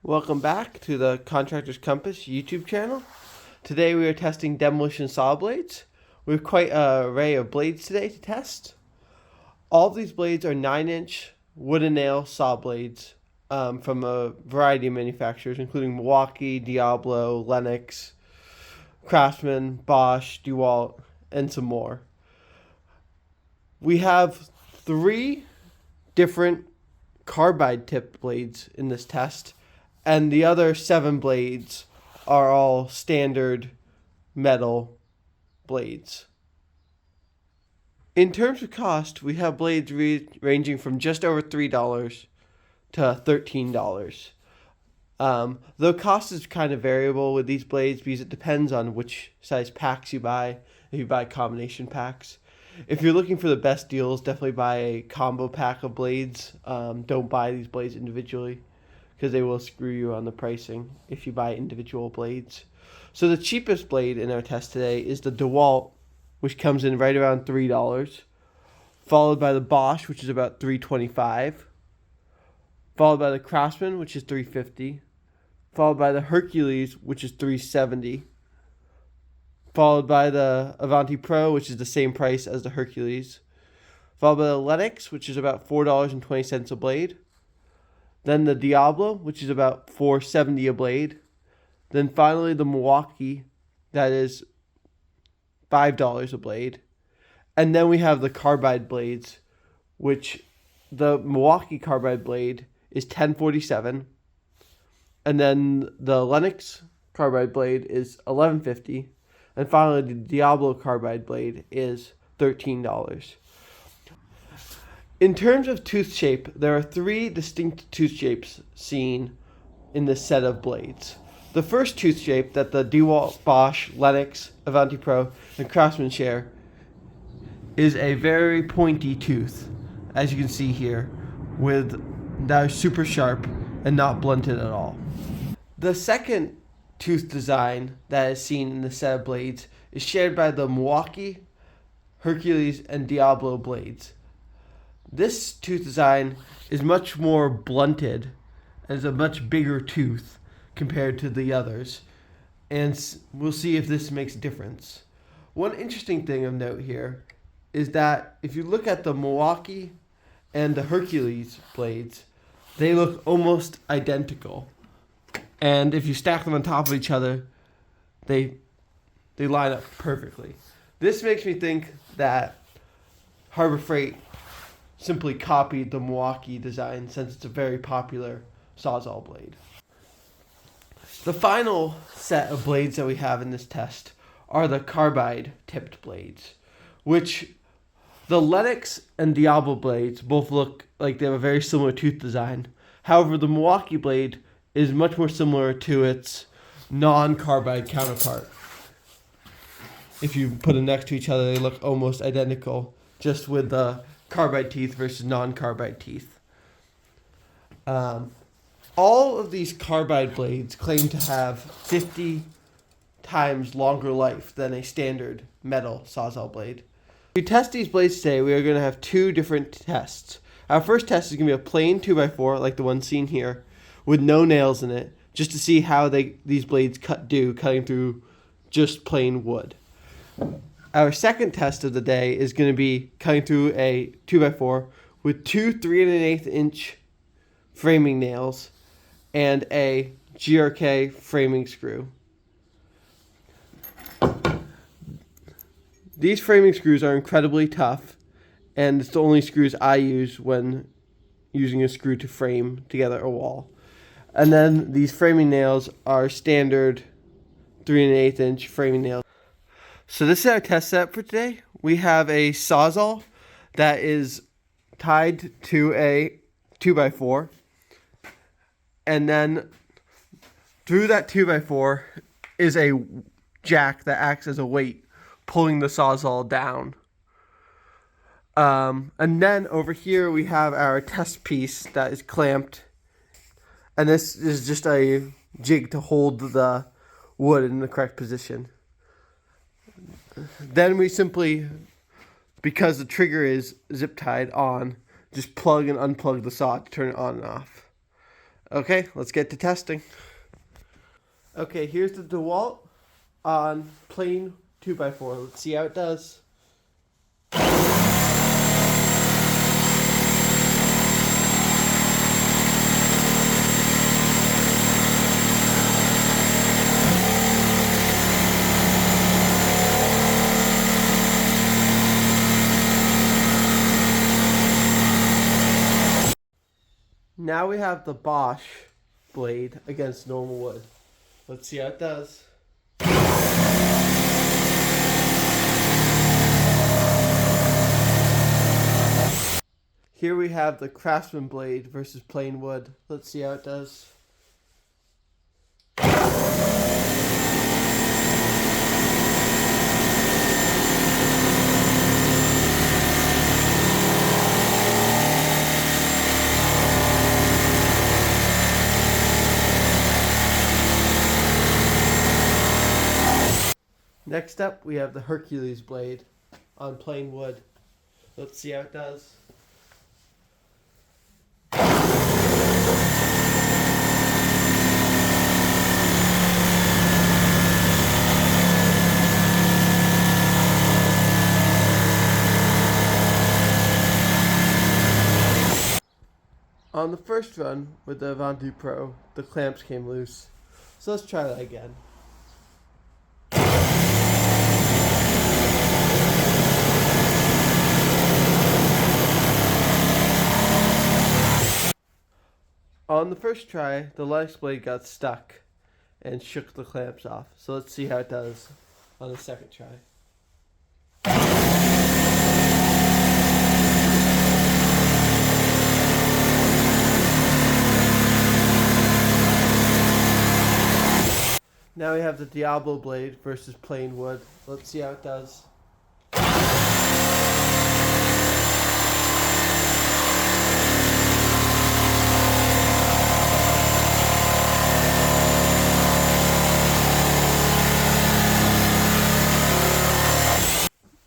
Welcome back to the Contractor's Compass YouTube channel. Today we are testing Demolition saw blades. We have quite an array of blades today to test. All of these blades are 9-inch wooden nail saw blades from a variety of manufacturers, including Milwaukee, Diablo, Lenox, Craftsman, Bosch, DeWalt, and some more. We have 3 different carbide tipped blades in this test, and the other 7 blades are all standard metal blades. In terms of cost, we have blades ranging from just over $3 to $13. Though cost is kind of variable with these blades because it depends on which size packs you buy. If you buy combination packs, if you're looking for the best deals, definitely buy a combo pack of blades. Don't buy these blades individually, because they will screw you on the pricing if you buy individual blades. So the cheapest blade in our test today is the DeWalt, which comes in right around $3, followed by the Bosch, which is about $3.25, followed by the Craftsman, which is $3.50, followed by the Hercules, which is $3.70, followed by the Avanti Pro, which is the same price as the Hercules, followed by the Lenox, which is about $4.20 a blade, then the Diablo, which is about $4.70 a blade. Then finally the Milwaukee, that is $5 a blade. And then we have the carbide blades, which the Milwaukee carbide blade is $10.47. And then the Lenox carbide blade is $11.50. And finally the Diablo carbide blade is $13. In terms of tooth shape, there are 3 distinct tooth shapes seen in this set of blades. The first tooth shape that the DeWalt, Bosch, Lenox, Avanti Pro, and Craftsman share is a very pointy tooth, as you can see here, with that is super sharp and not blunted at all. The second tooth design that is seen in the set of blades is shared by the Milwaukee, Hercules, and Diablo blades. This tooth design is much more blunted and is a much bigger tooth compared to the others, and we'll see if this makes a difference. One interesting thing of note here is that if you look at the Milwaukee and the Hercules blades, they look almost identical, and if you stack them on top of each other, they line up perfectly. This makes me think that Harbor Freight simply copied the Milwaukee design, since it's a very popular Sawzall blade. The final set of blades that we have in this test are the carbide tipped blades, which the Lenox and Diablo blades both look like they have a very similar tooth design. However, the Milwaukee blade is much more similar to its non-carbide counterpart. If you put them next to each other, they look almost identical, just with the carbide teeth versus non-carbide teeth. All of these carbide blades claim to have 50 times longer life than a standard metal Sawzall blade. To test these blades today, we are going to have 2 different tests. Our first test is going to be a plain 2x4, like the one seen here, with no nails in it, just to see how these blades cutting through just plain wood. Our second test of the day is going to be cutting through a 2x4 with 2 3.125-inch framing nails and a GRK framing screw. These framing screws are incredibly tough, and it's the only screws I use when using a screw to frame together a wall. And then these framing nails are standard 3.125-inch framing nails. So this is our test setup for today. We have a Sawzall that is tied to a 2x4. And then through that 2x4 is a jack that acts as a weight, pulling the Sawzall down. And then over here we have our test piece that is clamped. And this is just a jig to hold the wood in the correct position. Then we simply, because the trigger is zip tied on, just plug and unplug the saw to turn it on and off. Okay, let's get to testing. Okay, here's the DeWalt on plain 2x4. Let's see how it does. Now we have the Bosch blade against normal wood. Let's see how it does. Here we have the Craftsman blade versus plain wood. Let's see how it does. Next up, we have the Hercules blade on plain wood. Let's see how it does. On the first run with the Avanti Pro, the clamps came loose. So let's try that again. On the first try, the Lenox blade got stuck and shook the clamps off. So let's see how it does on the second try. Now we have the Diablo blade versus plain wood. Let's see how it does.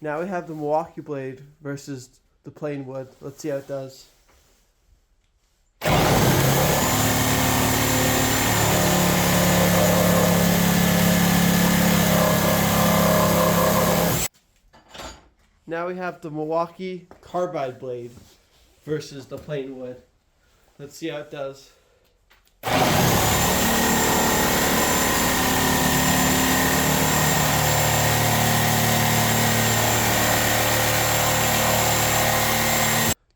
Now we have the Milwaukee blade versus the plain wood. Let's see how it does. Now we have the Milwaukee carbide blade versus the plain wood. Let's see how it does.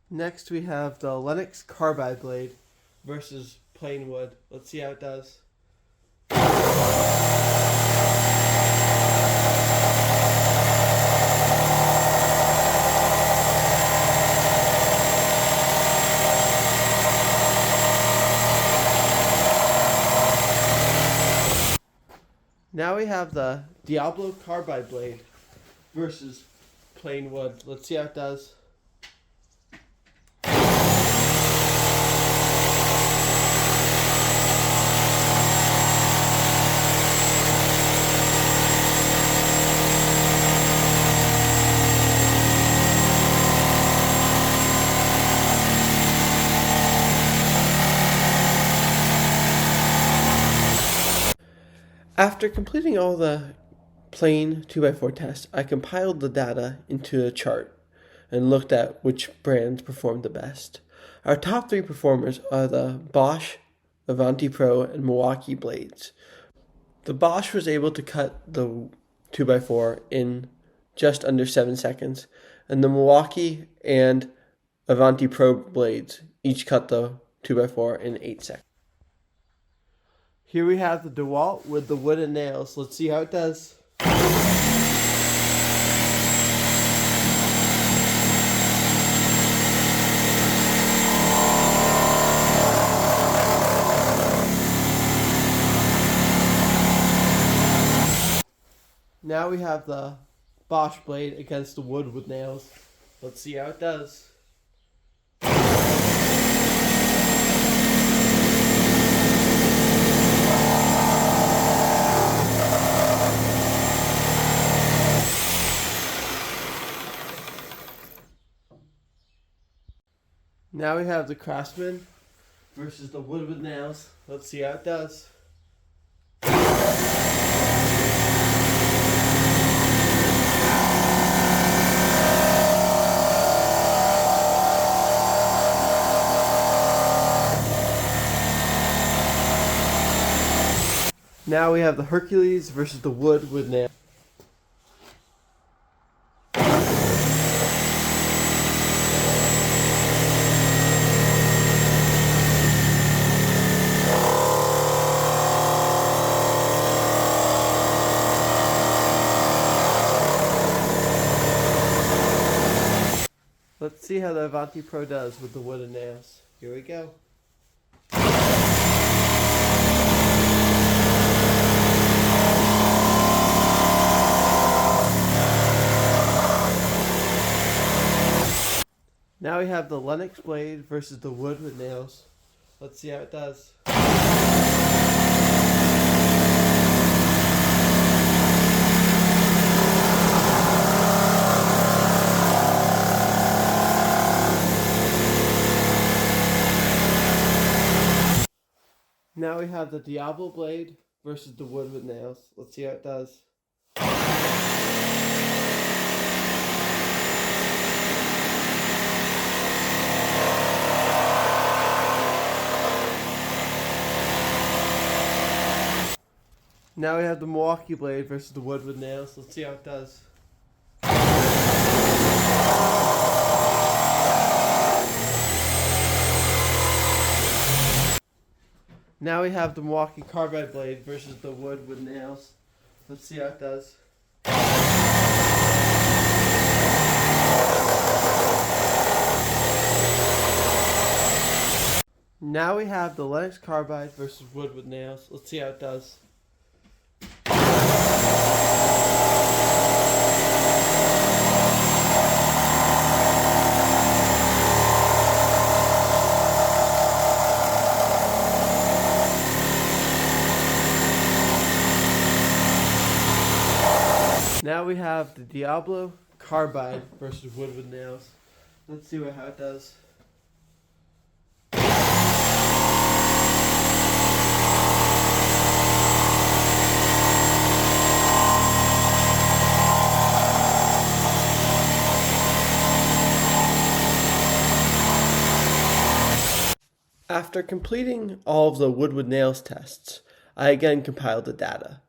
Next we have the Lenox carbide blade versus plain wood. Let's see how it does. Now we have the Diablo carbide blade versus plain wood. Let's see how it does. After completing all the plain 2x4 tests, I compiled the data into a chart and looked at which brands performed the best. Our top 3 performers are the Bosch, Avanti Pro, and Milwaukee blades. The Bosch was able to cut the 2x4 in just under 7 seconds, and the Milwaukee and Avanti Pro blades each cut the 2x4 in 8 seconds. Here we have the DeWalt with the wooden nails. Let's see how it does. Now we have the Bosch blade against the wood with nails. Let's see how it does. Now we have the Craftsman versus the wood with nails. Let's see how it does. Now we have the Hercules versus the wood with nails. Let's see how the Avanti Pro does with the wood and nails. Here we go. Now we have the Lenox blade versus the wood with nails. Let's see how it does. Now we have the Diablo blade versus the wood with nails. Let's see how it does. Now we have the Milwaukee blade versus the wood with nails. Let's see how it does. Now we have the Milwaukee carbide blade versus the wood with nails. Let's see how it does. Now we have the Lenox carbide versus wood with nails. Let's see how it does. Now we have the Diablo carbide versus wood with nails. Let's see how it does. After completing all of the wood with nails tests, I again compiled the data.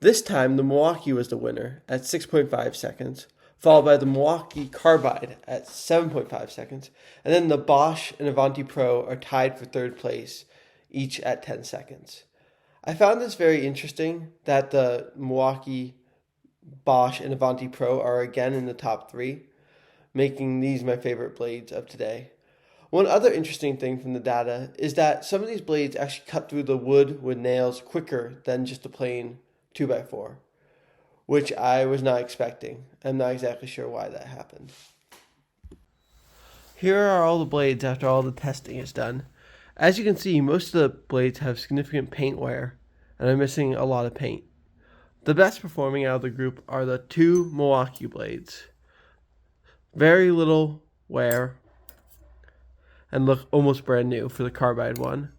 This time, the Milwaukee was the winner at 6.5 seconds, followed by the Milwaukee Carbide at 7.5 seconds, and then the Bosch and Avanti Pro are tied for third place, each at 10 seconds. I found this very interesting that the Milwaukee, Bosch, and Avanti Pro are again in the top three, making these my favorite blades of today. One other interesting thing from the data is that some of these blades actually cut through the wood with nails quicker than just a plain 2x4, which I was not expecting. I'm not exactly sure why that happened. Here are all the blades after all the testing is done. As you can see, most of the blades have significant paint wear, and I'm missing a lot of paint. The best performing out of the group are the two Milwaukee blades. Very little wear, and look almost brand new for the carbide one.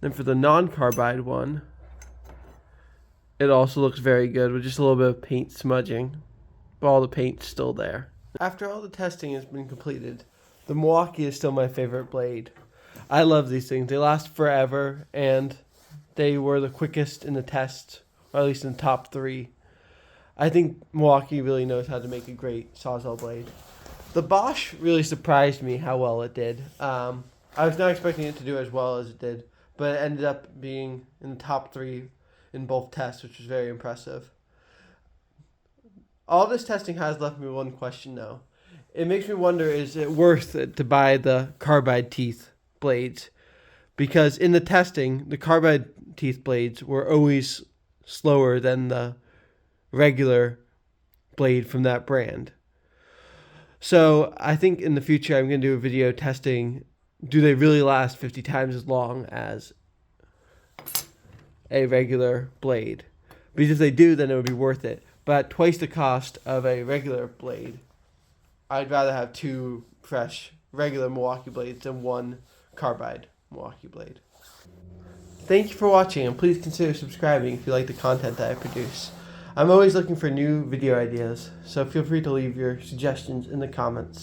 Then for the non-carbide one, it also looks very good with just a little bit of paint smudging, but all the paint's still there. After all the testing has been completed, the Milwaukee is still my favorite blade. I love these things. They last forever, and they were the quickest in the test, or at least in the top three. I think Milwaukee really knows how to make a great Sawzall blade. The Bosch really surprised me how well it did. I was not expecting it to do as well as it did, but it ended up being in the top three in both tests, which was very impressive. All this testing has left me with one question though. It makes me wonder, is it worth it to buy the carbide teeth blades? Because in the testing, the carbide teeth blades were always slower than the regular blade from that brand. So I think in the future I'm going to do a video testing, do they really last 50 times as long as a regular blade? Because if they do, then it would be worth it. But at twice the cost of a regular blade, I'd rather have two fresh regular Milwaukee blades than one carbide. Milwaukee blade. Thank you for watching, and please consider subscribing if you like the content that I produce. I'm always looking for new video ideas, so feel free to leave your suggestions in the comments.